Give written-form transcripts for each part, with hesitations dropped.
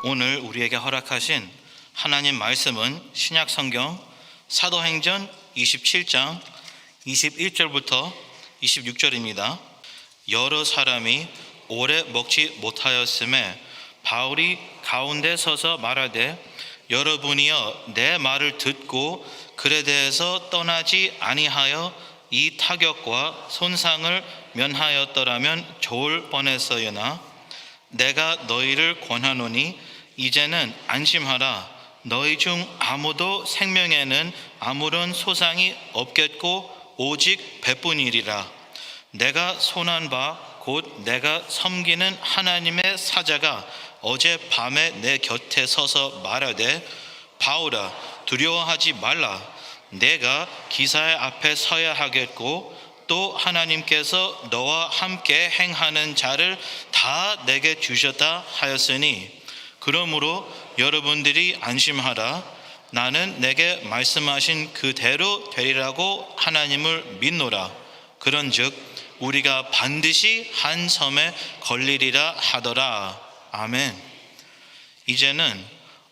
오늘 우리에게 허락하신 하나님 말씀은 신약 성경 사도행전 27장 21절부터 26절입니다. 여러 사람이 오래 먹지 못하였음에 바울이 가운데 서서 말하되, 여러분이여 내 말을 듣고 글에 대해서 떠나지 아니하여 이 타격과 손상을 면하였더라면 좋을 뻔했어요나 내가 너희를 권하노니 이제는 안심하라. 너희 중 아무도 생명에는 아무런 소상이 없겠고 오직 배뿐이리라. 내가 손한 바 곧 내가 섬기는 하나님의 사자가 어젯밤에 내 곁에 서서 말하되, 바울아 두려워하지 말라. 내가 기사의 앞에 서야 하겠고 또 하나님께서 너와 함께 행하는 자를 다 내게 주셨다 하였으니, 그러므로 여러분들이 안심하라. 나는 내게 말씀하신 그대로 되리라고 하나님을 믿노라. 그런즉 우리가 반드시 한 섬에 걸리리라 하더라. 아멘. 이제는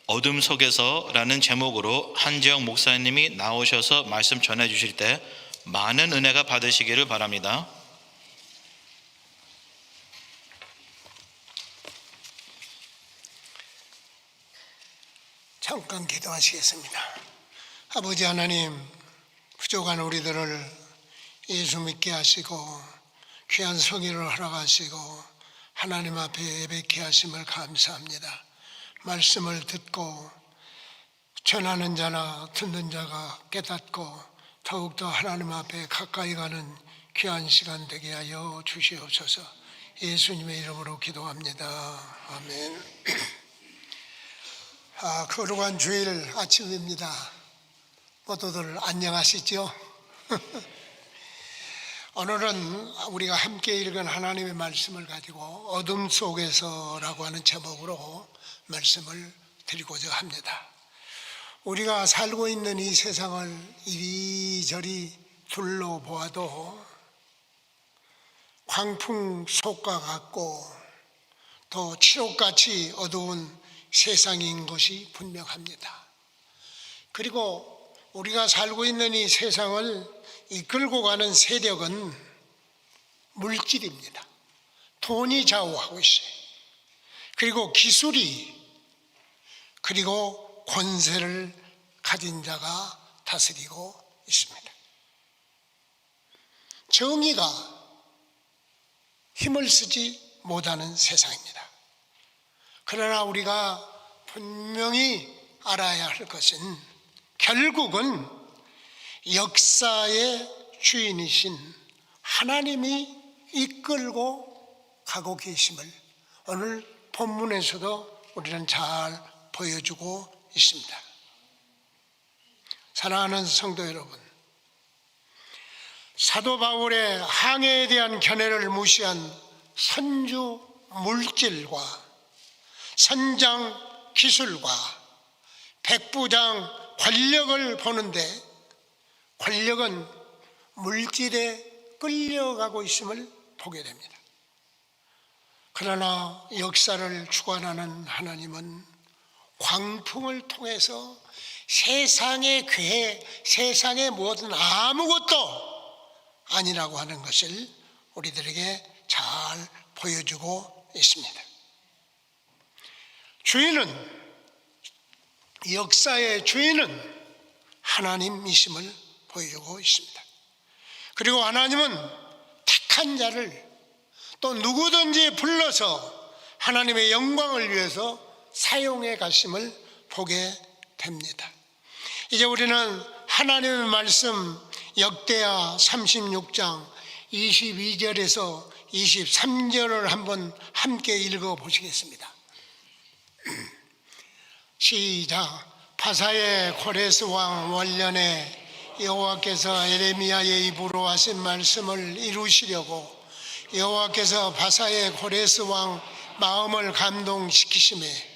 어둠 속에서라는 제목으로 한지영 목사님이 나오셔서 말씀 전해 주실 때 많은 은혜가 받으시기를 바랍니다. 잠깐 기도하시겠습니다. 아버지 하나님, 부족한 우리들을 예수 믿게 하시고 귀한 성의를 허락하시고 하나님 앞에 예배케 하심을 감사합니다. 말씀을 듣고 전하는 자나 듣는 자가 깨닫고 더욱더 하나님 앞에 가까이 가는 귀한 시간 되게 하여 주시옵소서. 예수님의 이름으로 기도합니다. 아멘. 거룩한 주일 아침입니다. 모두들 안녕하시죠? 오늘은 우리가 함께 읽은 하나님의 말씀을 가지고 어둠 속에서라고 하는 제목으로 말씀을 드리고자 합니다. 우리가 살고 있는 이 세상을 이리저리 둘러보아도 광풍 속과 같고 또 칠흑같이 어두운 세상인 것이 분명합니다. 그리고 우리가 살고 있는 이 세상을 이끌고 가는 세력은 물질입니다. 돈이 좌우하고 있어요. 그리고 기술이, 그리고 권세를 가진 자가 다스리고 있습니다. 정의가 힘을 쓰지 못하는 세상입니다. 그러나 우리가 분명히 알아야 할 것은 결국은 역사의 주인이신 하나님이 이끌고 가고 계심을 오늘 본문에서도 우리는 잘 보여주고 있습니다. 사랑하는 성도 여러분, 사도 바울의 항해에 대한 견해를 무시한 선주 물질과 선장 기술과 백부장 권력을 보는데 권력은 물질에 끌려가고 있음을 보게 됩니다. 그러나 역사를 주관하는 하나님은 광풍을 통해서 세상의 괴, 세상의 무엇은 아무것도 아니라고 하는 것을 우리들에게 잘 보여주고 있습니다. 역사의 주인은 하나님이심을 보여주고 있습니다. 그리고 하나님은 택한 자를 또 누구든지 불러서 하나님의 영광을 위해서 사용해 가심을 보게 됩니다. 이제 우리는 하나님의 말씀 역대하 36장 22절에서 23절을 한번 함께 읽어보시겠습니다. 시작. 바사의 고레스 왕 원년에 여호와께서 에레미야의 입으로 하신 말씀을 이루시려고 여호와께서 바사의 고레스 왕 마음을 감동시키심에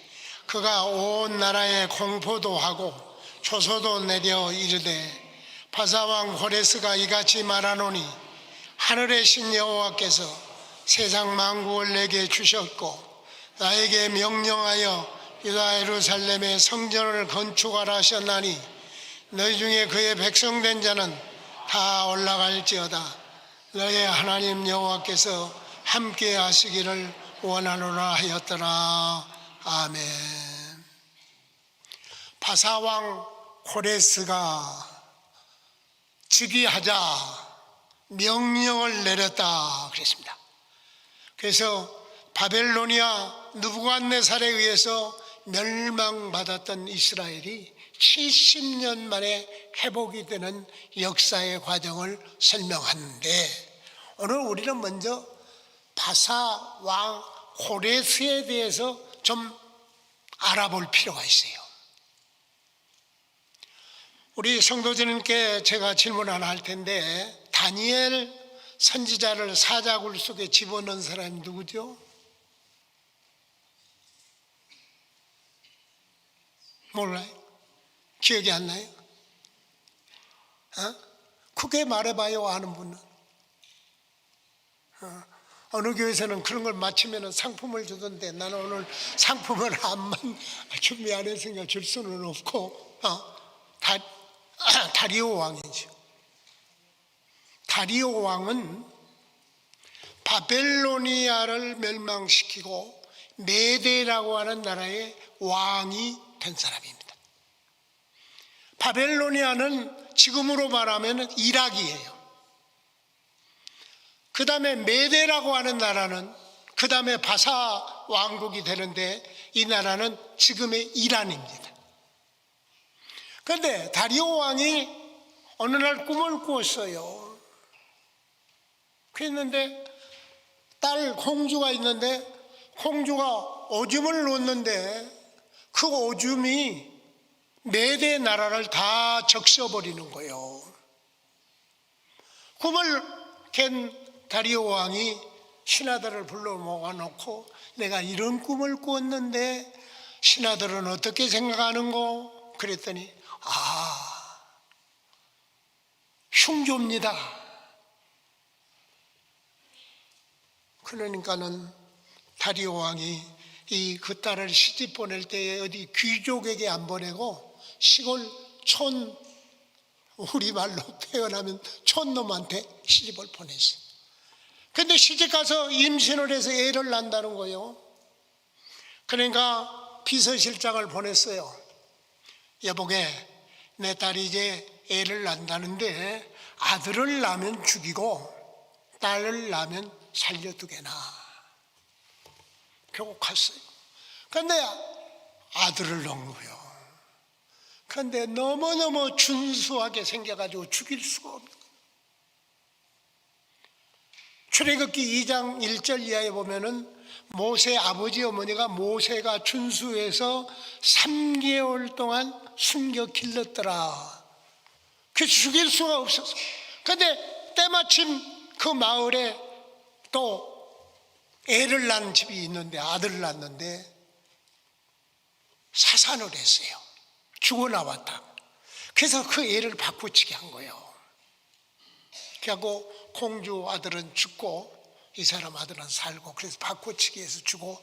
그가 온 나라에 공포도 하고 조소도 내려 이르되, 바사 왕 고레스가 이같이 말하노니 하늘의 신 여호와께서 세상 만국을 내게 주셨고 나에게 명령하여 유다 예루살렘에 성전을 건축하라 하셨나니 너희 중에 그의 백성된 자는 다 올라갈지어다. 너의 하나님 여호와께서 함께 하시기를 원하노라 하였더라. 아멘. 바사왕 고레스가 즉위하자 명령을 내렸다 그랬습니다. 그래서 바벨로니아 느부갓네살에 의해서 멸망받았던 이스라엘이 70년 만에 회복이 되는 역사의 과정을 설명하는데, 오늘 우리는 먼저 바사 왕 고레스에 대해서 좀 알아볼 필요가 있어요. 우리 성도님께 제가 질문 하나 할 텐데, 다니엘 선지자를 사자굴 속에 집어넣은 사람이 누구죠? 몰라요? 기억이 안 나요? 크게 말해봐요. 아는 분은. 어느 교회에서는 그런 걸 마치면 상품을 주던데, 나는 오늘 상품을 안만 준비 안 했으니까 줄 수는 없고, 다리오 왕이죠. 다리오 왕은 바벨로니아를 멸망시키고 메데라고 하는 나라의 왕이 된 사람입니다. 바벨로니아는 지금으로 말하면 이락이에요. 그 다음에 메데라고 하는 나라는 그 다음에 바사 왕국이 되는데, 이 나라는 지금의 이란입니다. 그런데 다리오 왕이 어느 날 꿈을 꾸었어요. 그랬는데 딸 공주가 있는데, 공주가 오줌을 놓는데 그 오줌이 메대 나라를 다 적셔버리는 거예요. 꿈을 깬 다리오 왕이 신하들을 불러 모아놓고, 내가 이런 꿈을 꾸었는데 신하들은 어떻게 생각하는고? 그랬더니 흉조입니다. 그러니까는 다리오 왕이 그 딸을 시집 보낼 때에 어디 귀족에게 안 보내고 시골 촌, 우리말로 표현하면 촌놈한테 시집을 보냈어요. 근데 시집 가서 임신을 해서 애를 낳는다는 거예요. 그러니까 비서실장을 보냈어요. 여보게, 내 딸이 이제 애를 낳는다는데 아들을 낳으면 죽이고 딸을 낳으면 살려두게나. 결국 갔어요. 근데 아들을 낳은 거예요. 근데 너무너무 준수하게 생겨가지고 죽일 수가 없는 거예요. 출애굽기 2장 1절 이하에 보면은 모세 아버지 어머니가 모세가 준수해서 3개월 동안 숨겨 길렀더라. 그래서 죽일 수가 없었어. 근데 때마침 그 마을에 또 애를 낳은 집이 있는데, 아들을 낳았는데 사산을 했어요. 죽어 나왔다. 그래서 그 애를 바꾸치게 한 거예요. 그래갖고 공주 아들은 죽고 이 사람 아들은 살고, 그래서 바꾸치기 해서 주고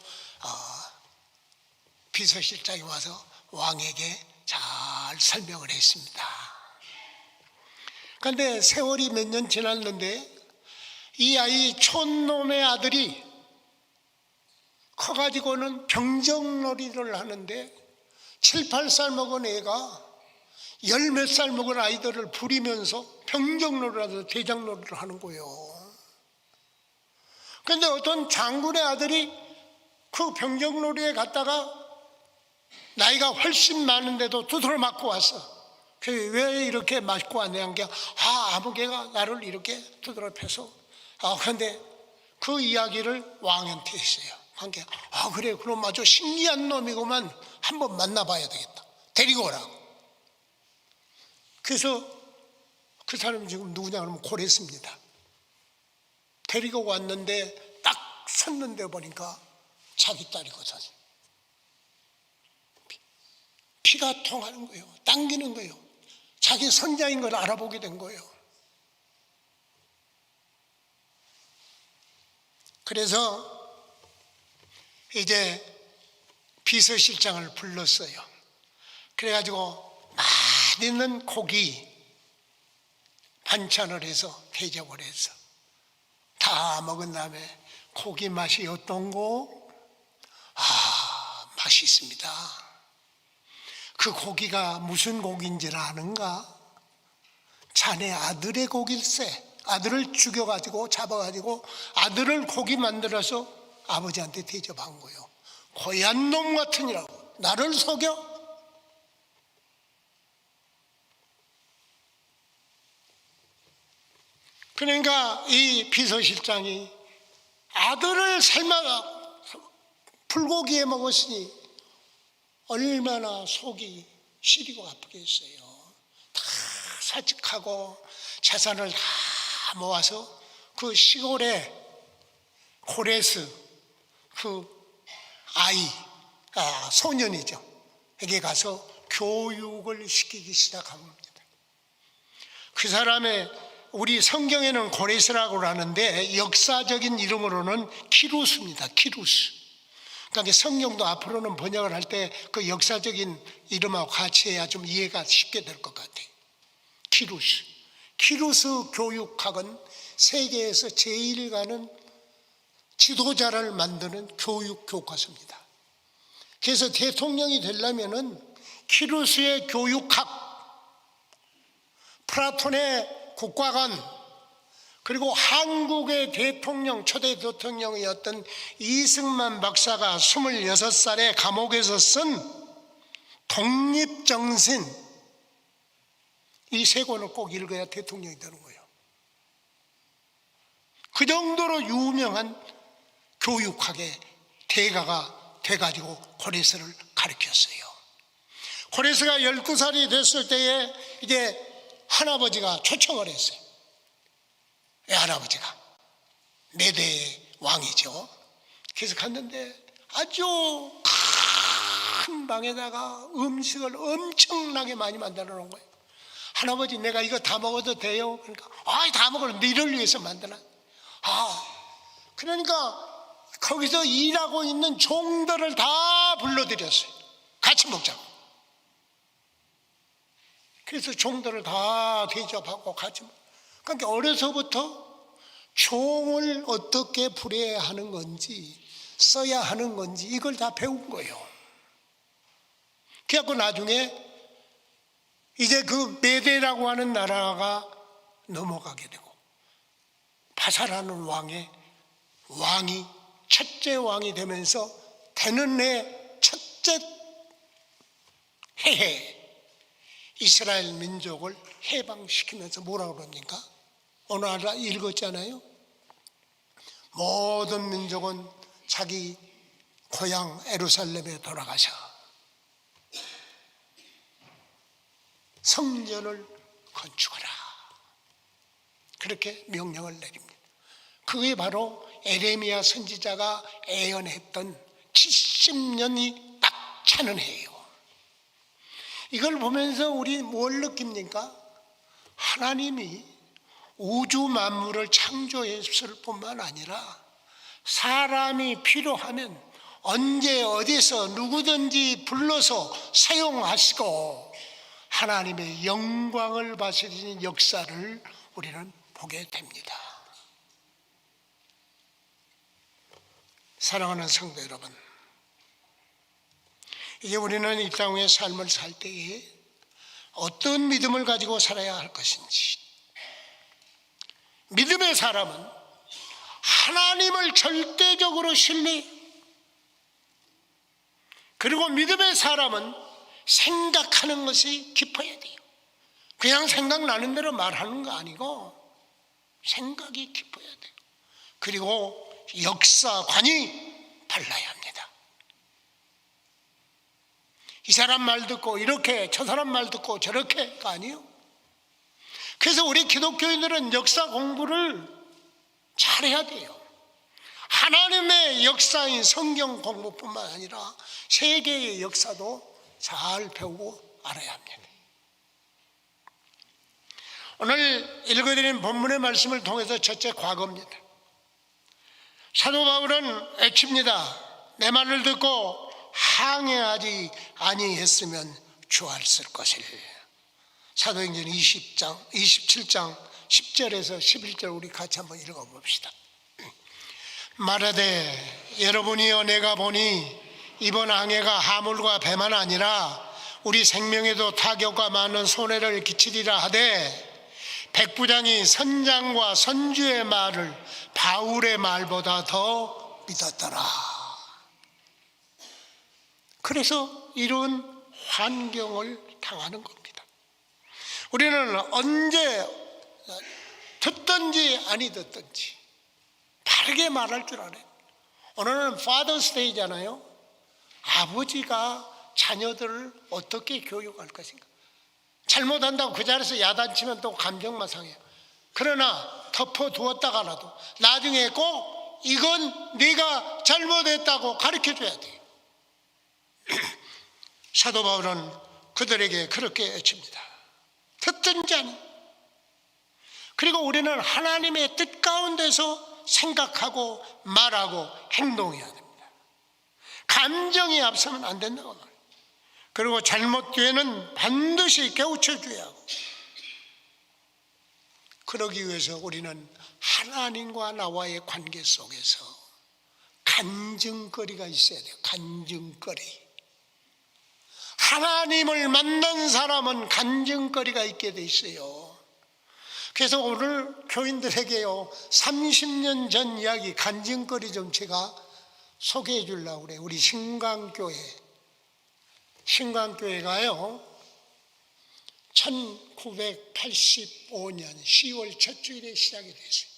비서실장이 와서 왕에게 잘 설명을 했습니다. 그런데 세월이 몇 년 지났는데 이 아이 촌놈의 아들이 커가지고는 병정놀이를 하는데 7, 8살 먹은 애가 10몇 살 먹은 아이들을 부리면서 병정놀이를 하면서 대장놀이를 하는 거예요. 그런데 어떤 장군의 아들이 그 병정놀이에 갔다가 나이가 훨씬 많은데도 두드러 맞고 왔어. 왜 이렇게 맞고 왔냐 한 게, 아무 개가 나를 이렇게 두드러 패서. 그런데 그 이야기를 왕한테 했어요. 한 게, 그래, 그럼 아주 신기한 놈이구만. 한번 만나봐야 되겠다. 데리고 오라고. 그래서 그 사람이 지금 누구냐 그러면 고레스입니다. 데리고 왔는데 딱 섰는데 보니까 자기 딸이거든. 피가 통하는 거예요. 당기는 거예요. 자기 손자인 걸 알아보게 된 거예요. 그래서 이제 비서실장을 불렀어요. 그래가지고 맛있는 고기 반찬을 해서 대접을 해서 다 먹은 다음에 고기 맛이 어떤고? 맛있습니다. 그 고기가 무슨 고기인지를 아는가? 자네 아들의 고기일세. 아들을 죽여가지고 잡아가지고 아들을 고기 만들어서 아버지한테 대접한 거예요. 고얀 놈 같으니라고 나를 속여? 그러니까 이 비서실장이 아들을 삶아 불고기에 먹었으니 얼마나 속이 시리고 아프겠어요. 다 사직하고 재산을 다 모아서 그 시골에 고레스 그 소년이죠. 에게 가서 교육을 시키기 시작한 겁니다. 그 사람의 우리 성경에는 고레스라고 하는데 역사적인 이름으로는 키루스입니다. 키루스. 그러니까 성경도 앞으로는 번역을 할 때 그 역사적인 이름하고 같이 해야 좀 이해가 쉽게 될 것 같아요. 키루스. 키루스 교육학은 세계에서 제일 가는 지도자를 만드는 교육 교과서입니다. 그래서 대통령이 되려면은 키루스의 교육학, 플라톤의 국가관, 그리고 한국의 대통령, 초대 대통령이었던 이승만 박사가 26살에 감옥에서 쓴 독립정신, 이 세 권을 꼭 읽어야 대통령이 되는 거예요. 그 정도로 유명한 교육학의 대가가 돼가지고 고레스를 가르쳤어요. 고레스가 12살이 됐을 때에 이제 할아버지가 초청을 했어요. 할아버지가 메대의 왕이죠. 그래서 갔는데 아주 큰 방에다가 음식을 엄청나게 많이 만들어 놓은 거예요. 할아버지, 내가 이거 다 먹어도 돼요? 그러니까 다 먹으려 너를 위해서 만드나? 그러니까 거기서 일하고 있는 종들을 다 불러들였어요. 같이 먹자고. 그래서 종들을 다 대접하고 같이 먹고. 그러니까 어려서부터 종을 어떻게 부려야 하는 건지, 써야 하는 건지 이걸 다 배운 거예요. 그래갖고 나중에 이제 그 메대라고 하는 나라가 넘어가게 되고 바사라는 왕이 첫째 왕이 되면서 되는 해 첫째 해에 이스라엘 민족을 해방시키면서 뭐라고 그럽니까? 오늘 읽었잖아요. 모든 민족은 자기 고향 예루살렘에 돌아가서 성전을 건축하라. 그렇게 명령을 내립니다. 그게 바로 에레미야 선지자가 예언했던 70년이 딱 차는 해예요. 이걸 보면서 우리 뭘 느낍니까? 하나님이 우주 만물을 창조했을 뿐만 아니라 사람이 필요하면 언제 어디서 누구든지 불러서 사용하시고 하나님의 영광을 받으시는 역사를 우리는 보게 됩니다. 사랑하는 성도 여러분, 이제 우리는 이 땅의 삶을 살 때에 어떤 믿음을 가지고 살아야 할 것인지, 믿음의 사람은 하나님을 절대적으로 신뢰, 그리고 믿음의 사람은 생각하는 것이 깊어야 돼요. 그냥 생각나는 대로 말하는 거 아니고 생각이 깊어야 돼요. 그리고 역사관이 달라야 합니다. 이 사람 말 듣고 이렇게, 저 사람 말 듣고 저렇게가 아니에요. 그래서 우리 기독교인들은 역사 공부를 잘해야 돼요. 하나님의 역사인 성경 공부뿐만 아니라 세계의 역사도 잘 배우고 알아야 합니다. 오늘 읽어드린 본문의 말씀을 통해서 첫째, 과거입니다. 사도 바울은 애칩니다. 내 말을 듣고 항해하지 아니했으면 좋았을 것을. 사도행전 27장 10절에서 11절 우리 같이 한번 읽어봅시다. 말하되 여러분이여 내가 보니 이번 항해가 하물과 배만 아니라 우리 생명에도 타격과 많은 손해를 끼치리라 하되 백부장이 선장과 선주의 말을 바울의 말보다 더 믿었더라. 그래서 이런 환경을 당하는 겁니다. 우리는 언제 듣든지 아니 듣든지 바르게 말할 줄 알아요. 오늘은 파더스 데이잖아요. 아버지가 자녀들을 어떻게 교육할 것인가. 잘못한다고 그 자리에서 야단치면 또 감정만 상해요. 그러나 덮어두었다가라도 나중에 꼭 이건 네가 잘못했다고 가르쳐줘야 돼요. 사도 바울은 그들에게 그렇게 외칩니다. 듣든지 아니. 그리고 우리는 하나님의 뜻 가운데서 생각하고 말하고 행동해야 됩니다. 감정이 앞서면 안 된다고 말해요. 그리고 잘못되면 반드시 깨우쳐줘야 하고, 그러기 위해서 우리는 하나님과 나와의 관계 속에서 간증거리가 있어야 돼요. 간증거리. 하나님을 만난 사람은 간증거리가 있게 돼 있어요. 그래서 오늘 교인들에게요 30년 전 이야기 간증거리 좀 제가 소개해 주려고 그래요. 우리 신광교회가요 1985년 10월 첫 주일에 시작이 됐어요.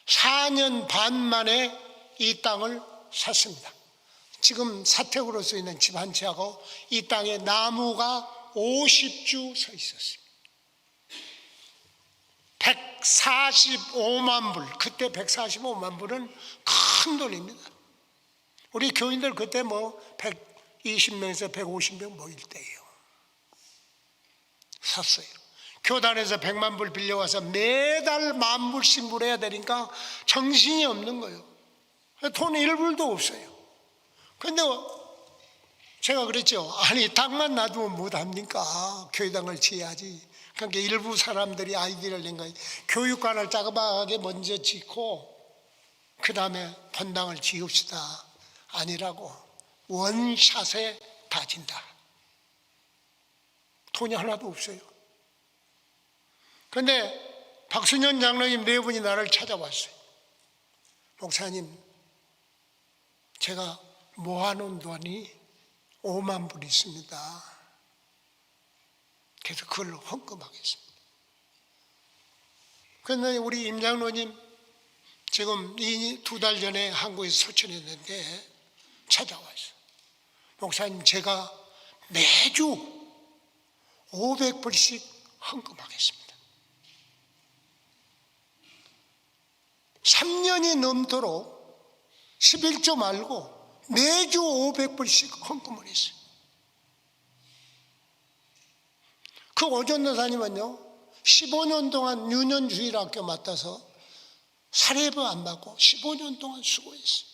4년 반 만에 이 땅을 샀습니다. 지금 사택으로 쓰이는 집 한 채하고 이 땅에 나무가 50주 서 있었습니다. 145만 불, 그때 145만 불은 큰 돈입니다. 우리 교인들 그때 뭐 120명에서 150명 모일 때예요. 샀어요. 교단에서 100만 불 빌려와서 매달 10,000불씩 물어야 되니까 정신이 없는 거예요. 돈 1불도 없어요. 근데 제가 그랬죠. 아니 땅만 놔두면 못합니까? 교회당을 지어야지. 그러니까 일부 사람들이 아이디어를 낸 거예요. 교육관을 짜그마하게 먼저 짓고 그 다음에 본당을 지읍시다. 아니라고 원샷에 다 진다. 돈이 하나도 없어요. 그런데 박순현 장로님 네 분이 나를 찾아왔어요. 목사님, 제가 모아놓은 돈이 5만 불 있습니다. 그래서 그걸 헌금하겠습니다. 그런데 우리 임 장로님 지금 2달 전에 한국에서 소천했는데 찾아왔어요. 목사님, 제가 매주 500불씩 헌금하겠습니다. 3년이 넘도록 11조 말고 매주 500불씩 헌금을 했어요. 그 오전도사님은요 15년 동안 유년주일학교 맡아서 사례비 안 받고 15년 동안 수고했어요.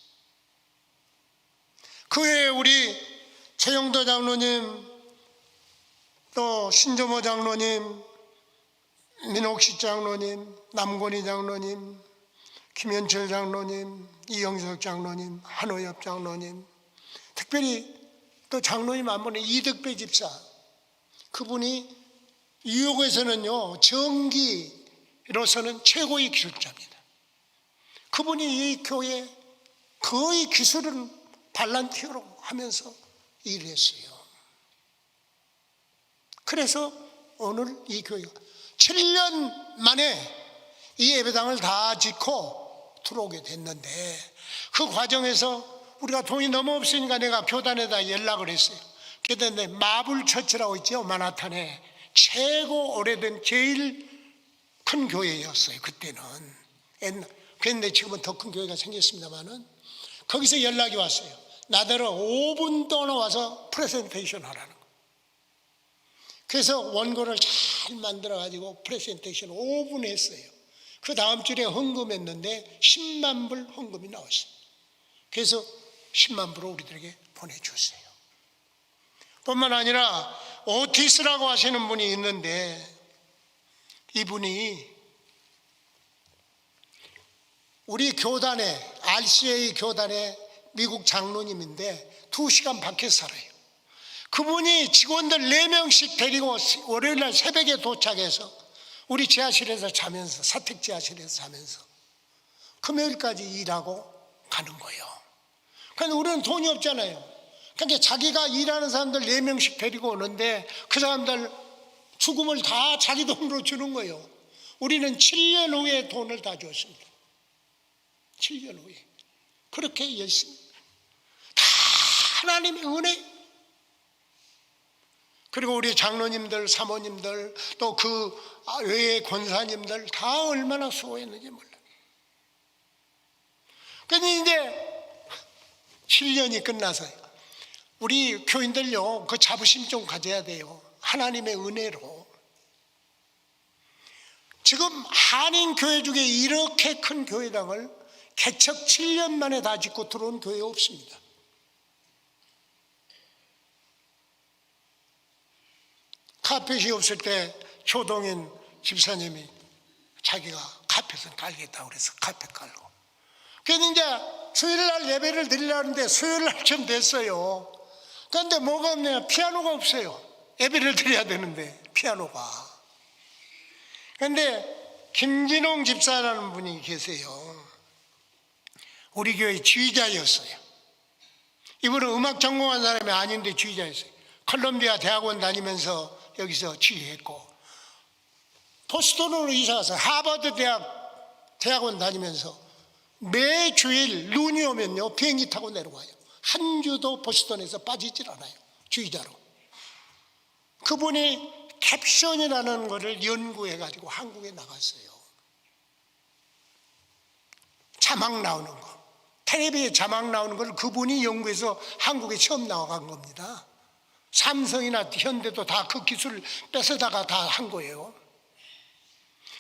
그 외에 우리 최영도 장로님, 또 신조모 장로님, 민옥식 장로님, 남권희 장로님, 김현철 장로님, 이영석 장로님, 한호엽 장로님, 특별히 또 장로님 한 분은 이득배 집사, 그분이 뉴욕에서는요 전기로서는 최고의 기술자입니다. 그분이 이 교회 거의 기술은 발란티어로 하면서 일을 했어요. 그래서 오늘 이 교회가 7년 만에 이 예배당을 다 짓고 들어오게 됐는데, 그 과정에서 우리가 돈이 너무 없으니까 내가 교단에다 연락을 했어요. 그랬는데 마블처치라고 있죠, 마나탄에 최고 오래된 제일 큰 교회였어요 그때는. 그런데 지금은 더 큰 교회가 생겼습니다만은, 거기서 연락이 왔어요. 나더러 5분 동안 와서 프레젠테이션 하라는 거. 그래서 원고를 잘 만들어 가지고 프레젠테이션 5분 했어요. 그 다음 주에 헌금했는데 10만 불 헌금이 나왔어요. 그래서 10만 불을 우리들에게 보내주세요. 뿐만 아니라 오티스라고 하시는 분이 있는데 이분이 우리 교단에 RCA 교단의 미국 장로님인데 2시간 밖에서 살아요. 그분이 직원들 4명씩 데리고 월요일날 새벽에 도착해서 우리 지하실에서 자면서 사택 지하실에서 자면서 금요일까지 일하고 가는 거예요. 그런데 우리는 돈이 없잖아요. 그러니까 자기가 일하는 사람들 4명씩 데리고 오는데 그 사람들 죽음을 다 자기 돈으로 주는 거예요. 우리는 7년 후에 돈을 다 줬습니다. 7년 후에. 그렇게 열심히. 다 하나님의 은혜. 그리고 우리 장로님들, 사모님들, 또 그 외의 권사님들 다 얼마나 수고했는지 몰라요. 그런데 이제 7년이 끝나서요. 우리 교인들요, 그 자부심 좀 가져야 돼요. 하나님의 은혜로. 지금 한인교회 중에 이렇게 큰 교회당을 개척 7년 만에 다 짓고 들어온 교회 없습니다. 카펫이 없을 때 조동인 집사님이 자기가 카펫을 깔겠다고 그래서 카펫 깔고. 그래서 이제 수요일날 예배를 드리려는데 수요일날쯤 됐어요. 그런데 뭐가 없냐? 피아노가 없어요. 예배를 드려야 되는데 피아노가. 그런데 김진홍 집사라는 분이 계세요. 우리 교회 지휘자였어요. 이분은 음악 전공한 사람이 아닌데 지휘자였어요. 컬럼비아 대학원 다니면서 여기서 지휘했고, 보스턴으로 이사가서 하버드 대학원 다니면서 매주일 눈이 오면요 비행기 타고 내려와요. 한 주도 보스턴에서 빠지질 않아요. 지휘자로. 그분이 캡션이라는 것을 연구해가지고 한국에 나갔어요. 자막 나오는 거. 텔레비에 자막 나오는 걸 그분이 연구해서 한국에 처음 나와간 겁니다. 삼성이나 현대도 다 그 기술을 뺏어다가 다 한 거예요.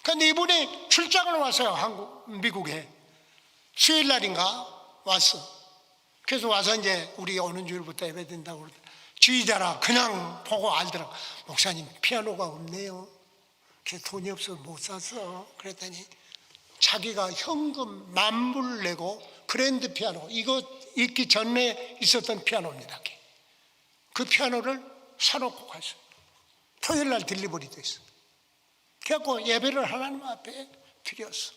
그런데 이분이 출장을 왔어요. 미국에. 수요일 날인가 왔어. 그래서 와서 이제 우리 오는 주일부터 예배 드린다고 그러더니 지휘자라 그냥 보고 알더라고. 목사님 피아노가 없네요. 그래서 돈이 없어서 못 샀어. 그랬더니 자기가 현금 10,000불 내고 그랜드 피아노, 이거 있기 전에 있었던 피아노입니다. 그 피아노를 사놓고 갔어요. 토요일 날 딜리버리 됐어. 그래갖고 예배를 하나님 앞에 드렸어.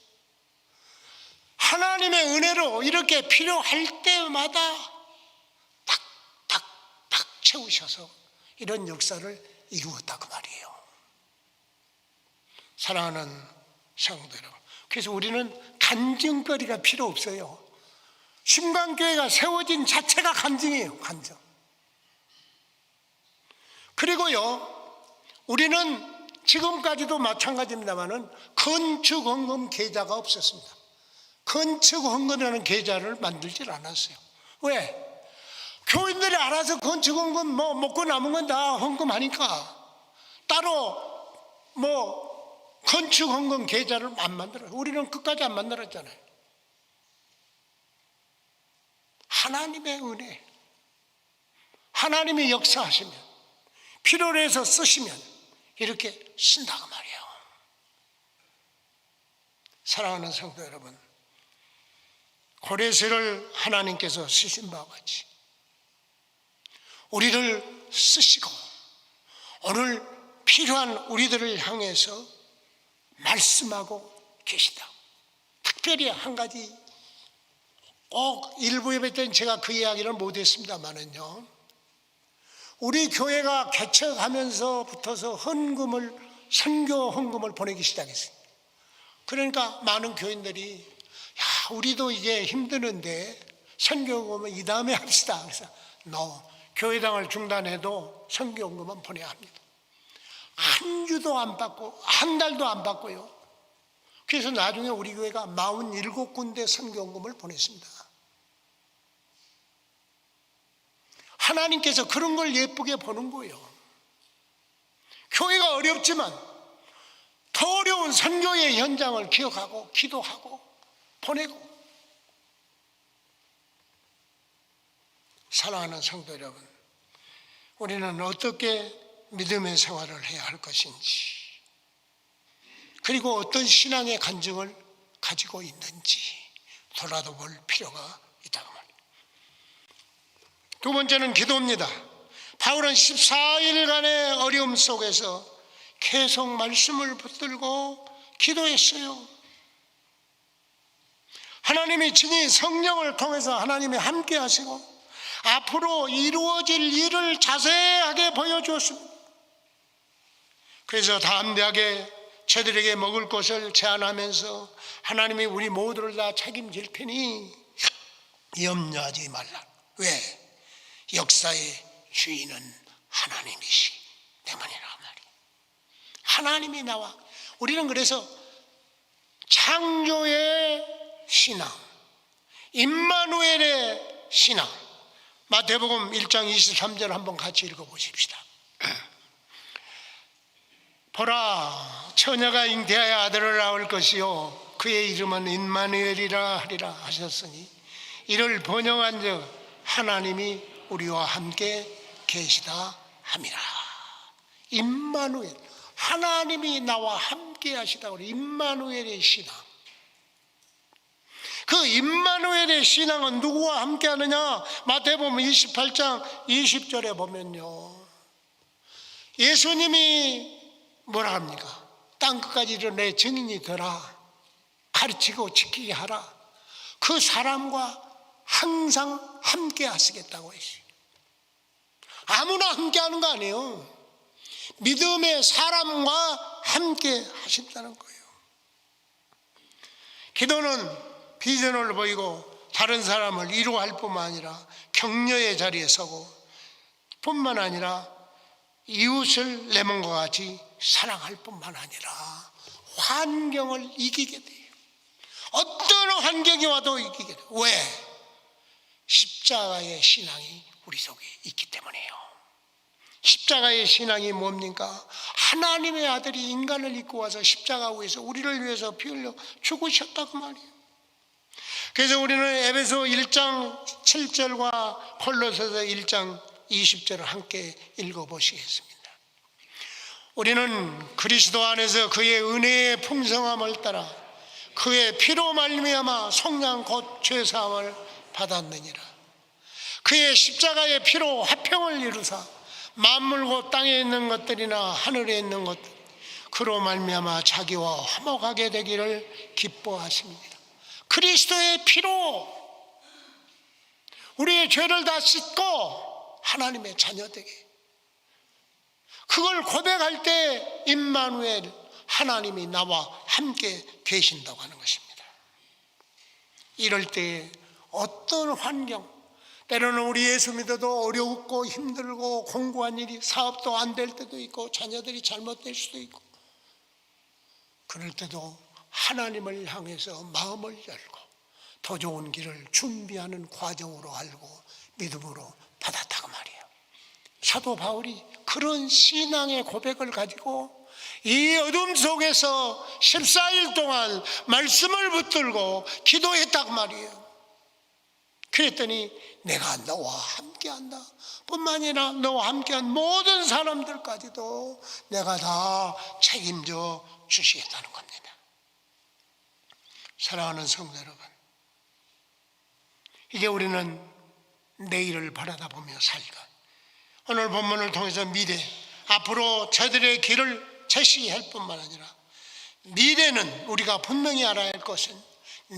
하나님의 은혜로 이렇게 필요할 때마다 탁탁탁 채우셔서 이런 역사를 이루었다 그 말이에요. 사랑하는 성도 여러분, 그래서 우리는 간증거리가 필요 없어요. 신강교회가 세워진 자체가 간증이에요. 간증. 그리고요, 우리는 지금까지도 마찬가지입니다만은 건축헌금 계좌가 없었습니다. 건축헌금이라는 계좌를 만들질 않았어요. 왜? 교인들이 알아서 건축헌금 뭐 먹고 남은 건 다 헌금하니까 따로 뭐 건축헌금 계좌를 안 만들어요. 우리는 끝까지 안 만들었잖아요. 하나님의 은혜, 하나님이 역사하시면 필요로 해서 쓰시면 이렇게 쓴다고 말이에요. 사랑하는 성도 여러분, 고레스를 하나님께서 쓰신 바와 같이 우리를 쓰시고 오늘 필요한 우리들을 향해서 말씀하고 계시다. 특별히 한 가지 꼭 일부 예배 때는 제가 그 이야기를 못했습니다만은요, 우리 교회가 개척하면서부터서 선교 헌금을 보내기 시작했어요. 그러니까 많은 교인들이 야, 우리도 이제 힘드는데 선교헌금은 이 다음에 합시다. 그래서 교회당을 중단해도 선교헌금은 보내야 합니다. 한 주도 안 받고 한 달도 안 받고요. 그래서 나중에 우리 교회가 47군데 선교헌금을 보냈습니다. 하나님께서 그런 걸 예쁘게 보는 거예요. 교회가 어렵지만 더 어려운 선교의 현장을 기억하고 기도하고 보내고, 사랑하는 성도 여러분, 우리는 어떻게 믿음의 생활을 해야 할 것인지, 그리고 어떤 신앙의 간증을 가지고 있는지 돌아볼 필요가 있다고 말입니다. 두 번째는 기도입니다. 바울은 14일간의 어려움 속에서 계속 말씀을 붙들고 기도했어요. 하나님이 친히 성령을 통해서 하나님이 함께 하시고 앞으로 이루어질 일을 자세하게 보여주었습니다. 그래서 담대하게 저들에게 먹을 것을 제안하면서 하나님이 우리 모두를 다 책임질 테니 염려하지 말라. 왜? 역사의 주인은 하나님이시 때문이라 말이에요. 하나님이 나와. 우리는 그래서 창조의 신앙, 임마누엘의 신앙, 마태복음 1장 23절 한번 같이 읽어보십시다. 보라, 처녀가 잉태하여 아들을 낳을 것이요 그의 이름은 임마누엘이라 하리라 하셨으니 이를 번영한즉 하나님이 우리와 함께 계시다 함이라. 임마누엘, 하나님이 나와 함께 하시다. 우리 임마누엘의 신앙. 그 임마누엘의 신앙은 누구와 함께 하느냐? 마태복음 28장 20절에 보면요, 예수님이 뭐라 합니까? 땅끝까지 이르내 증인이 되라, 가르치고 지키게 하라. 그 사람과 항상 함께 하시겠다고 했어요. 아무나 함께 하는 거 아니에요. 믿음의 사람과 함께 하신다는 거예요. 기도는 비전을 보이고 다른 사람을 위로할 뿐만 아니라 격려의 자리에 서고 뿐만 아니라 이웃을 내 몸과 같이 사랑할 뿐만 아니라 환경을 이기게 돼요. 어떤 환경이 와도 이기게 돼요. 왜? 십자가의 신앙이 우리 속에 있기 때문이에요. 십자가의 신앙이 뭡니까? 하나님의 아들이 인간을 입고 와서 십자가 위에서 우리를 위해서 피 흘려 죽으셨다고 말이에요. 그래서 우리는 에베소 1장 7절과 콜로새서 1장 20절을 함께 읽어보시겠습니다. 우리는 그리스도 안에서 그의 은혜의 풍성함을 따라 그의 피로 말미암아 속량 곧 죄사함을 받았느니라. 그의 십자가의 피로 화평을 이루사 만물 곧 땅에 있는 것들이나 하늘에 있는 것들 그로 말미암아 자기와 화목하게 되기를 기뻐하십니다. 그리스도의 피로 우리의 죄를 다 씻고 하나님의 자녀되게, 그걸 고백할 때 임마누엘, 하나님이 나와 함께 계신다고 하는 것입니다. 이럴 때 어떤 환경, 때로는 우리 예수 믿어도 어렵고 힘들고 공부한 일이 사업도 안 될 때도 있고 자녀들이 잘못될 수도 있고, 그럴 때도 하나님을 향해서 마음을 열고 더 좋은 길을 준비하는 과정으로 알고 믿음으로 받았다고 말이에요. 사도 바울이 그런 신앙의 고백을 가지고 이 어둠 속에서 14일 동안 말씀을 붙들고 기도했다고 말이에요. 그랬더니 내가 너와 함께한다 뿐만 아니라 너와 함께한 모든 사람들까지도 내가 다 책임져 주시겠다는 겁니다. 사랑하는 성도 여러분, 이제 우리는 내일을 바라다보며 살까, 오늘 본문을 통해서 미래, 앞으로 저들의 길을 제시할 뿐만 아니라 미래는 우리가 분명히 알아야 할 것은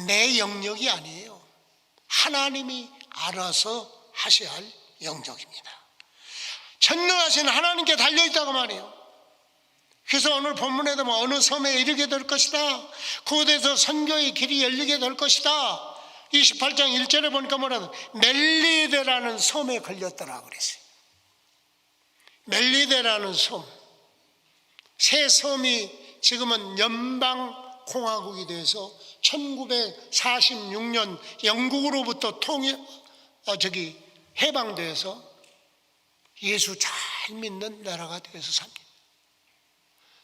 내 영역이 아니에요. 하나님이 알아서 하셔야 할 영역입니다. 전능하신 하나님께 달려있다고 말해요. 그래서 오늘 본문에도 어느 섬에 이르게 될 것이다, 그곳에서 선교의 길이 열리게 될 것이다, 28장 1절에 보니까 뭐라고, 멜리데라는 섬에 걸렸더라 그랬어요. 멜리데라는 섬, 새 섬이 지금은 연방공화국이 돼서 1946년 영국으로부터 해방돼서 예수 잘 믿는 나라가 되어서 삽니다.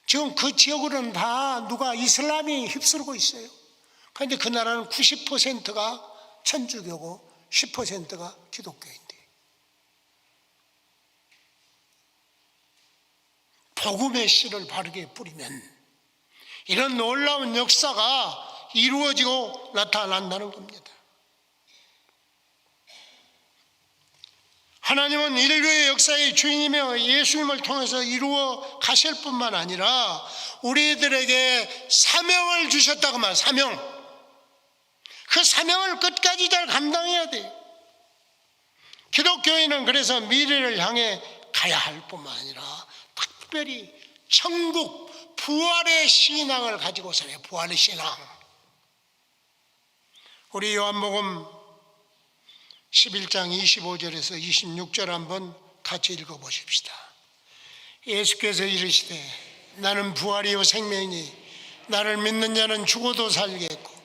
지금 그 지역으로는 다 누가 이슬람이 휩쓸고 있어요. 그런데 그 나라는 90%가 천주교고 10%가 기독교인데, 복음의 씨를 바르게 뿌리면 이런 놀라운 역사가 이루어지고 나타난다는 겁니다. 하나님은 인류의 역사의 주인이며 예수님을 통해서 이루어 가실 뿐만 아니라 우리들에게 사명을 주셨다고 말해요. 사명. 그 사명을 끝까지 잘 감당해야 돼요. 기독교인은 그래서 미래를 향해 가야 할 뿐만 아니라 특별히 천국 부활의 신앙을 가지고 살아요. 부활의 신앙. 우리 요한복음 11장 25절에서 26절 한번 같이 읽어보십시다. 예수께서 이르시되 나는 부활이요 생명이니 나를 믿는 자는 죽어도 살겠고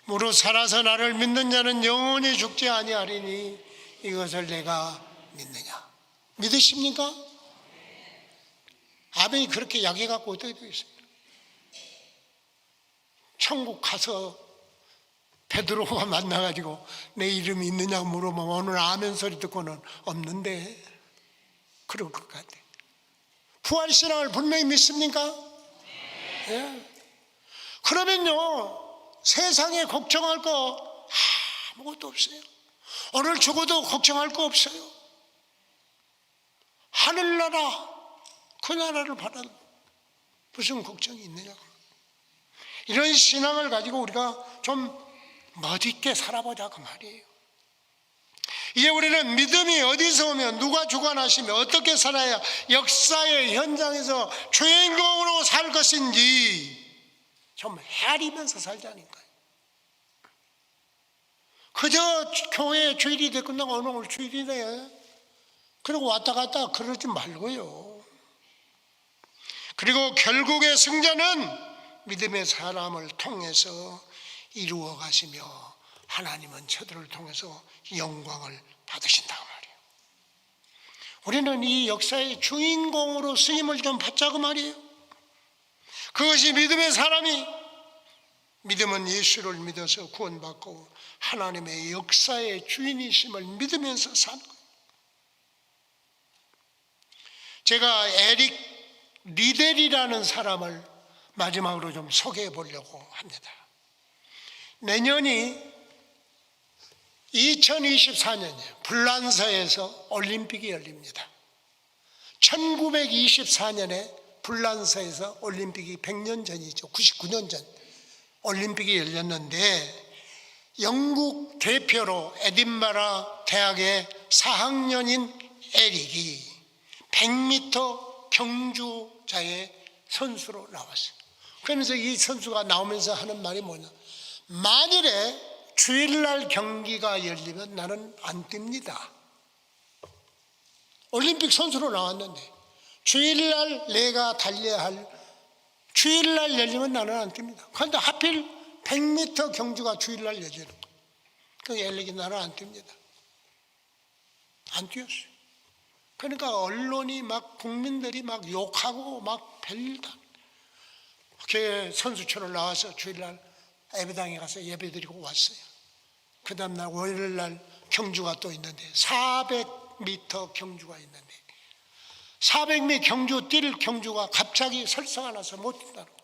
무릇 살아서 나를 믿는 자는 영원히 죽지 아니하리니 이것을 내가 믿느냐. 믿으십니까? 아멘이 그렇게 약해갖고 어떻게 되겠습니까? 천국 가서 베드로가 만나가지고 내 이름이 있느냐고 물어보면 오늘 아멘 소리 듣고는 없는데 그럴 것 같아. 부활신앙을 분명히 믿습니까? 예. 그러면요 세상에 걱정할 거 아무것도 없어요. 오늘 죽어도 걱정할 거 없어요. 하늘나라 그 나라를 바라는 무슨 걱정이 있느냐고. 이런 신앙을 가지고 우리가 좀 멋있게 살아보자 그 말이에요. 이제 우리는 믿음이 어디서 오면 누가 주관하시며 어떻게 살아야 역사의 현장에서 주인공으로 살 것인지 좀 헤아리면서 살자니까요. 그저 교회 주일이 됐 끝나고 오늘 주일이네 그러고 왔다 갔다 그러지 말고요. 그리고 결국의 승자는 믿음의 사람을 통해서 이루어 가시며 하나님은 저들을 통해서 영광을 받으신다고 말이에요. 우리는 이 역사의 주인공으로 쓰임을 좀 받자고 말이에요. 그것이 믿음의 사람이 믿음은 예수를 믿어서 구원받고 하나님의 역사의 주인이심을 믿으면서 사는 거예요. 제가 에릭 리델이라는 사람을 마지막으로 좀 소개해 보려고 합니다. 내년이 2024년이에요. 불란서에서 올림픽이 열립니다. 1924년에 불란서에서 올림픽이 100년 전이죠. 99년 전 올림픽이 열렸는데 영국 대표로 에딘버러 대학의 4학년인 에릭이 100m 경주자의 선수로 나왔어요. 그러면서 이 선수가 나오면서 하는 말이 뭐냐. 만일에 주일날 경기가 열리면 나는 안 뜁니다. 올림픽 선수로 나왔는데 주일날 내가 달려야 할 주일날 열리면 나는 안 뜁니다. 그런데 하필 100m 경주가 주일날 열리는 거예요. 그 엘릭이 나는 안 뜁니다. 안 뛰었어요. 그러니까 언론이 막 국민들이 막 욕하고 막 별다. 교회 선수촌을 나와서 주일날 예배당에 가서 예배드리고 왔어요. 그 다음날 월요일날 경주가 또 있는데 400m 경주가 있는데 400m 경주 뛸 경주가 갑자기 설사가 나서 못 뛴다는 거예요.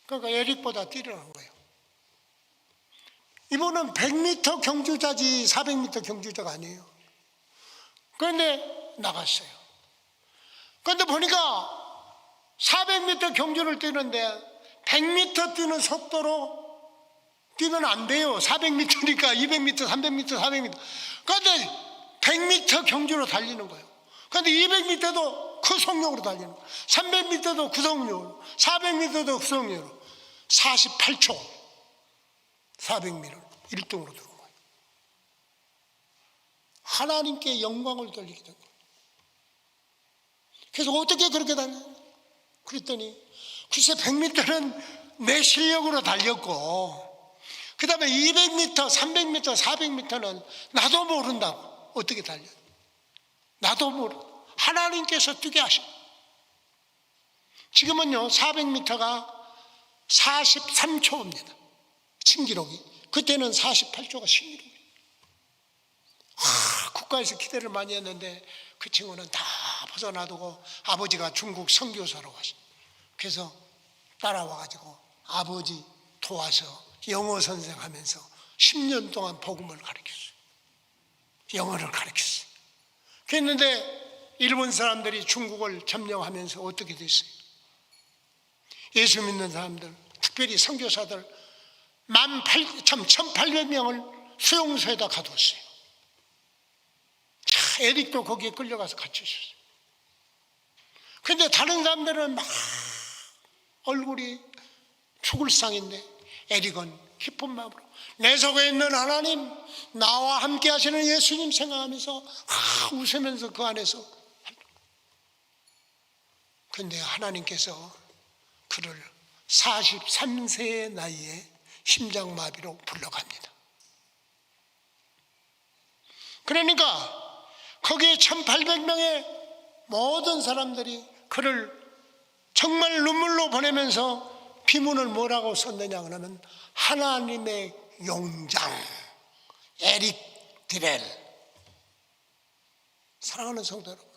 그러니까 에릭보다 뛰려는 거예요. 이분은 100m 경주자지 400m 경주자가 아니에요. 그런데 나갔어요. 그런데 보니까 400m 경주를 뛰는데 100m 뛰는 속도로 뛰면 안 돼요. 400m니까 200m, 300m, 400m. 그런데 100m 경주로 달리는 거예요. 그런데 200m도 그 속력으로 달리는 거예요. 300m도 그 속력으로, 400m도 그 속력으로 48초 400m를 1등으로 들어온 거예요. 하나님께 영광을 돌리게 된 거예요. 그래서 어떻게 그렇게 달려요? 그랬더니 글쎄 100m는 내 실력으로 달렸고 그 다음에 200m, 300m, 400m는 나도 모른다고. 어떻게 달려? 나도 모르. 하나님께서 뛰게 하셔. 지금은요 400m가 43초입니다. 신기록이. 그때는 48초가 신기록이에요. 국가에서 기대를 많이 했는데 그 친구는 다 벗어놔두고 아버지가 중국 선교사로 왔어. 그래서 따라와가지고 아버지 도와서 영어 선생하면서 10년 동안 복음을 가르쳤어요. 영어를 가르쳤어요. 그랬는데 일본 사람들이 중국을 점령하면서 어떻게 됐어요? 예수 믿는 사람들, 특별히 선교사들 1800명을 수용소에다 가뒀어요. 에릭도 거기에 끌려가서 같이 있었어요. 그런데 다른 사람들은 막 얼굴이 죽을 상인데 에릭은 기쁜 마음으로 내 속에 있는 하나님, 나와 함께 하시는 예수님 생각하면서 웃으면서 그 안에서. 그런데 하나님께서 그를 43세의 나이에 심장마비로 불러갑니다. 그러니까 거기에 1800명의 모든 사람들이 그를 정말 눈물로 보내면서 비문을 뭐라고 썼느냐 그러면 하나님의 용장 에릭 드렐. 사랑하는 성도 여러분,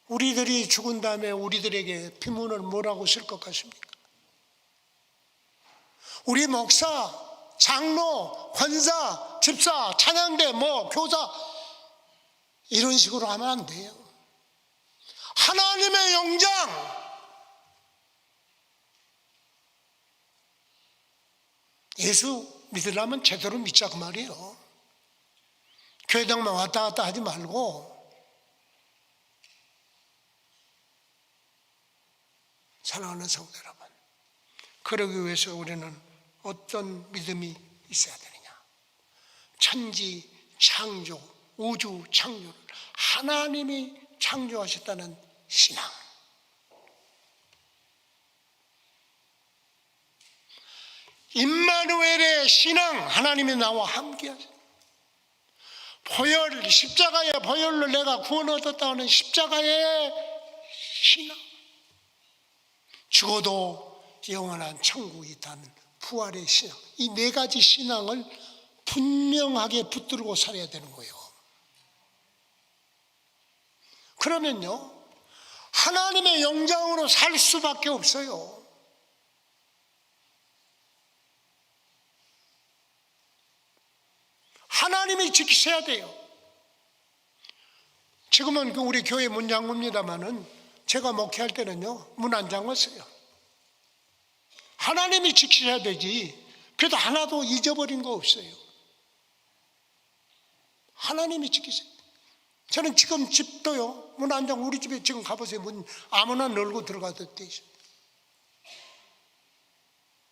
우리들이 죽은 다음에 우리들에게 비문을 뭐라고 쓸 것 같습니까? 우리 목사, 장로, 권사, 집사, 찬양대, 교사 이런 식으로 하면 안 돼요. 하나님의 영장. 예수 믿으려면 제대로 믿자 그 말이에요. 교회당만 왔다 갔다 하지 말고. 사랑하는 성도 여러분, 그러기 위해서 우리는 어떤 믿음이 있어야 되느냐? 천지 창조, 우주 창조를 하나님이 창조하셨다는 신앙. 임마누엘의 신앙, 하나님이 나와 함께 하셨다. 보혈, 십자가의 보혈로 내가 구원 얻었다는 십자가의 신앙. 죽어도 영원한 천국이 있다는 부활의 신앙. 이 네 가지 신앙을 분명하게 붙들고 살아야 되는 거예요. 그러면요, 하나님의 영장으로 살 수밖에 없어요. 하나님이 지키셔야 돼요. 지금은 우리 교회 문 잠굽니다마는 제가 목회할 때는요, 문 안 잠궜어요. 하나님이 지키셔야 되지. 그래도 하나도 잊어버린 거 없어요. 하나님이 지키세요. 저는 지금 집도요, 문 안 잠고 우리 집에 지금 가보세요. 문 아무나 열고 들어가도 돼 있어요.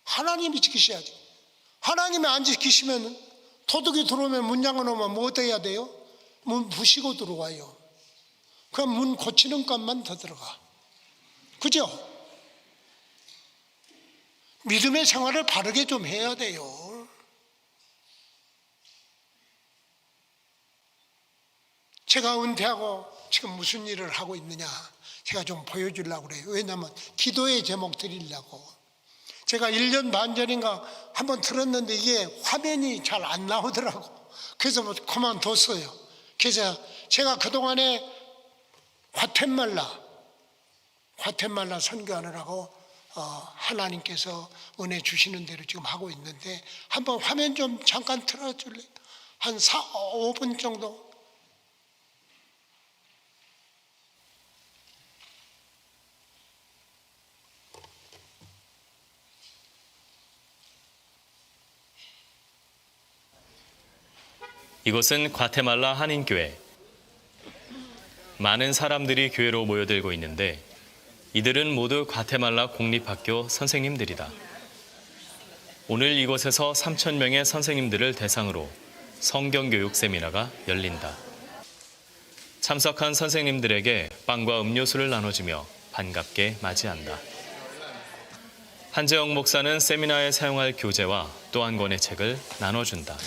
하나님이 지키셔야지. 하나님이 안 지키시면 도둑이 들어오면 문 잠궈놓으면 뭐 어떻게 해야 돼요? 문 부시고 들어와요. 그럼 문 고치는 값만 더 들어가. 그죠? 믿음의 생활을 바르게 좀 해야 돼요. 제가 은퇴하고 지금 무슨 일을 하고 있느냐 제가 좀 보여주려고 그래요. 왜냐하면 기도의 제목 드리려고. 제가 1년 반 전인가 한번 들었는데 이게 화면이 잘 안 나오더라고. 그래서 그만뒀어요. 그래서 제가 그동안에 과테말라 선교하느라고 하나님께서 은혜 주시는 대로 지금 하고 있는데 한번 화면 좀 잠깐 틀어줄래요? 한 5분 정도. 이곳은 과테말라 한인교회. 많은 사람들이 교회로 모여들고 있는데 이들은 모두 과테말라 공립학교 선생님들이다. 오늘 이곳에서 3,000명의 선생님들을 대상으로 성경교육 세미나가 열린다. 참석한 선생님들에게 빵과 음료수를 나눠주며 반갑게 맞이한다. 한재영 목사는 세미나에 사용할 교재와 또 한 권의 책을 나눠준다.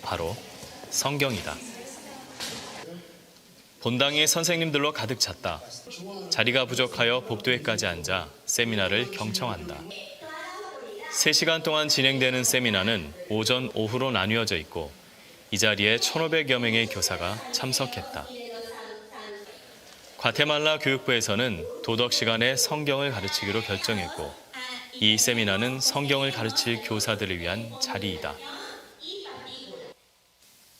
바로 성경이다. 본당이 선생님들로 가득 찼다. 자리가 부족하여 복도에까지 앉아 세미나를 경청한다. 3시간 동안 진행되는 세미나는 오전, 오후로 나뉘어져 있고 이 자리에 1,500여 명의 교사가 참석했다. 과테말라 교육부에서는 도덕 시간에 성경을 가르치기로 결정했고 이 세미나는 성경을 가르칠 교사들을 위한 자리이다.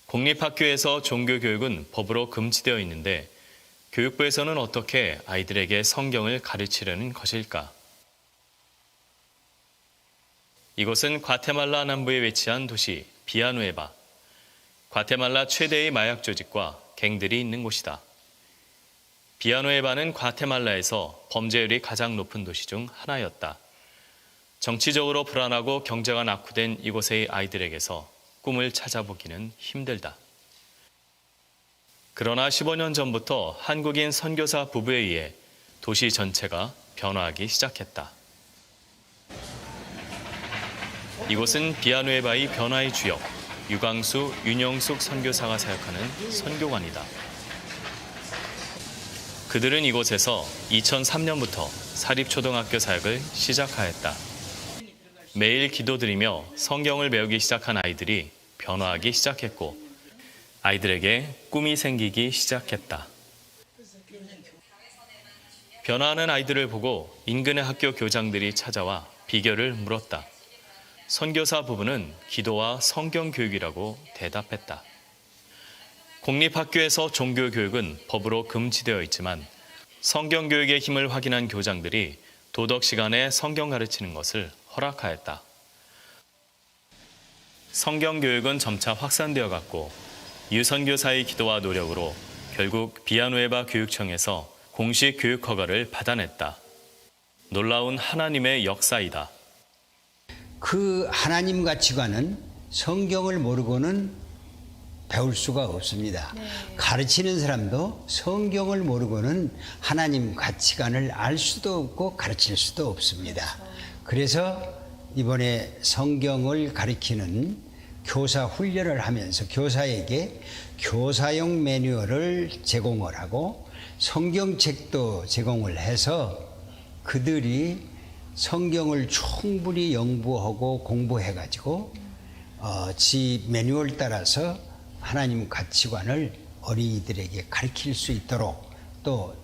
공립학교에서 종교교육은 법으로 금지되어 있는데 교육부에서는 어떻게 아이들에게 성경을 가르치려는 것일까? 이곳은 과테말라 남부에 위치한 도시 비아누에바. 과테말라 최대의 마약 조직과 갱들이 있는 곳이다. 비아누에바는 과테말라에서 범죄율이 가장 높은 도시 중 하나였다. 정치적으로 불안하고 경제가 낙후된 이곳의 아이들에게서 꿈을 찾아보기는 힘들다. 그러나 15년 전부터 한국인 선교사 부부에 의해 도시 전체가 변화하기 시작했다. 이곳은 비아누에바의 변화의 주역, 유광수, 윤영숙 선교사가 사역하는 선교관이다. 그들은 이곳에서 2003년부터 사립초등학교 사역을 시작하였다. 매일 기도드리며 성경을 배우기 시작한 아이들이 변화하기 시작했고 아이들에게 꿈이 생기기 시작했다. 변화하는 아이들을 보고 인근의 학교 교장들이 찾아와 비결을 물었다. 선교사 부부는 기도와 성경 교육이라고 대답했다. 공립학교에서 종교교육은 법으로 금지되어 있지만 성경 교육의 힘을 확인한 교장들이 도덕 시간에 성경 가르치는 것을 허락하였다. 성경 교육은 점차 확산되어 갔고 유선교사의 기도와 노력으로 결국 비아누에바 교육청에서 공식 교육 허가를 받아냈다. 놀라운 하나님의 역사이다. 그 하나님 가치관은 성경을 모르고는 배울 수가 없습니다. 가르치는 사람도 성경을 모르고는 하나님 가치관을 알 수도 없고 가르칠 수도 없습니다. 그래서 이번에 성경을 가르치는 교사 훈련을 하면서 교사에게 교사용 매뉴얼을 제공을 하고 성경책도 제공을 해서 그들이 성경을 충분히 연구하고 공부해가지고 지 매뉴얼 따라서 하나님 가치관을 어린이들에게 가르칠 수 있도록 또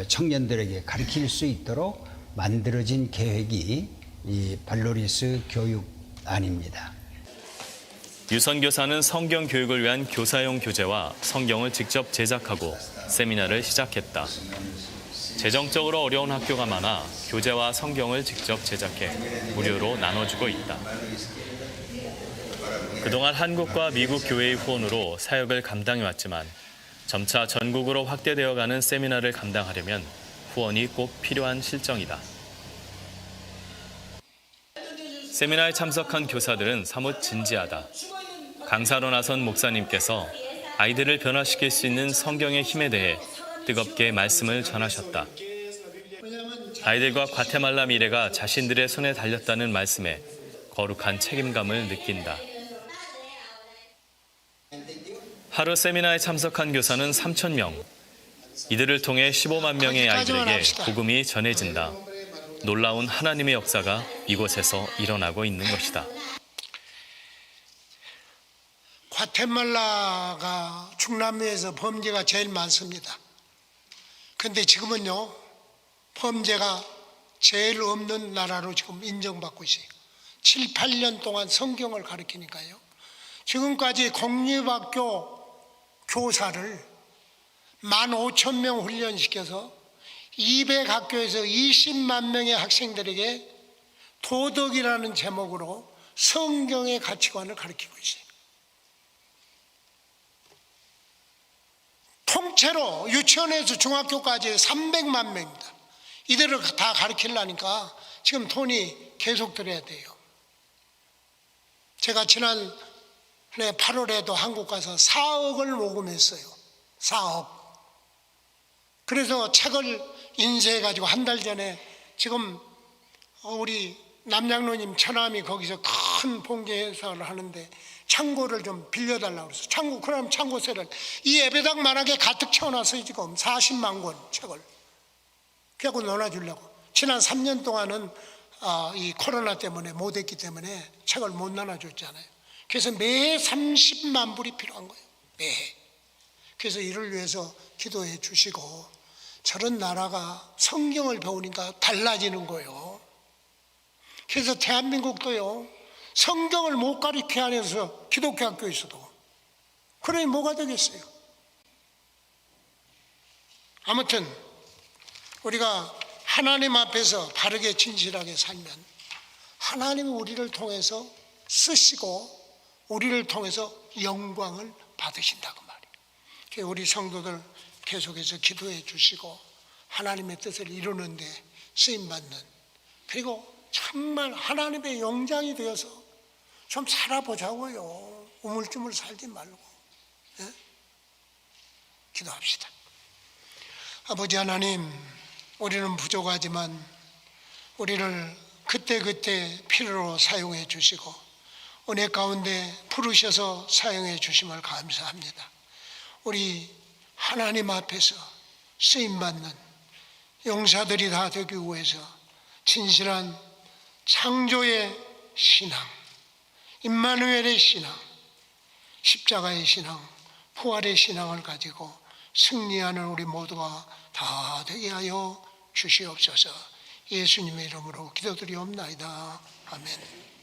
청년들에게 가르칠 수 있도록 만들어진 계획이 이 발로리스 교육안입니다. 유선교사는 성경 교육을 위한 교사용 교재와 성경을 직접 제작하고 세미나를 시작했다. 재정적으로 어려운 학교가 많아 교재와 성경을 직접 제작해 무료로 나눠주고 있다. 그동안 한국과 미국 교회의 후원으로 사역을 감당해왔지만 점차 전국으로 확대되어가는 세미나를 감당하려면 후원이 꼭 필요한 실정이다. 세미나에 참석한 교사들은 사뭇 진지하다. 강사로 나선 목사님께서 아이들을 변화시킬 수 있는 성경의 힘에 대해 뜨겁게 말씀을 전하셨다. 아이들과 과테말라 미래가 자신들의 손에 달렸다는 말씀에 거룩한 책임감을 느낀다. 하루 세미나에 참석한 교사는 3,000명. 이들을 통해 15만 명의 아이들에게 복음이 전해진다. 놀라운 하나님의 역사가 이곳에서 일어나고 있는 것이다. 과테말라가 중남미에서 범죄가 제일 많습니다. 그런데 지금은요, 범죄가 제일 없는 나라로 지금 인정받고 있어요. 7, 8년 동안 성경을 가르치니까요. 지금까지 공립학교 교사를 15,000명 훈련시켜서 200학교에서 20만 명의 학생들에게 도덕이라는 제목으로 성경의 가치관을 가르치고 있어요. 통째로 유치원에서 중학교까지 300만 명입니다. 이들을 다 가르치려니까 지금 돈이 계속 들어야 돼요. 제가 지난해 8월에도 한국 가서 4억을 모금했어요. 4억. 그래서 책을 인쇄해가지고 한 달 전에 지금 우리 남양로님 처남이 거기서 큰 봉제 회사를 하는데 창고를 좀 빌려달라고 그래서 그럼 창고세를 이 예배당만하게 가득 채워놨어요. 지금 40만 권 책을. 그래갖고 나눠주려고. 지난 3년 동안은 이 코로나 때문에 못했기 때문에 책을 못 나눠줬잖아요. 그래서 매해 30만 불이 필요한 거예요. 매해. 그래서 이를 위해서 기도해 주시고 저런 나라가 성경을 배우니까 달라지는 거예요. 그래서 대한민국도요, 성경을 못 가르치게 하면서 기독교 학교에서도. 그러니 뭐가 되겠어요? 아무튼 우리가 하나님 앞에서 바르게 진실하게 살면 하나님이 우리를 통해서 쓰시고 우리를 통해서 영광을 받으신다고 말이에요. 우리 성도들 계속해서 기도해 주시고 하나님의 뜻을 이루는데 쓰임받는, 그리고 정말 하나님의 영장이 되어서 좀 살아보자고요. 우물쭈물 살지 말고. 예? 기도합시다. 아버지 하나님, 우리는 부족하지만 우리를 그때그때 필요로 사용해 주시고 은혜 가운데 부르셔서 사용해 주심을 감사합니다. 우리 하나님 앞에서 쓰임받는 용사들이 다 되기 위해서 진실한 창조의 신앙, 임마누엘의 신앙, 십자가의 신앙, 부활의 신앙을 가지고 승리하는 우리 모두가 다 되게 하여 주시옵소서. 예수님의 이름으로 기도드리옵나이다. 아멘.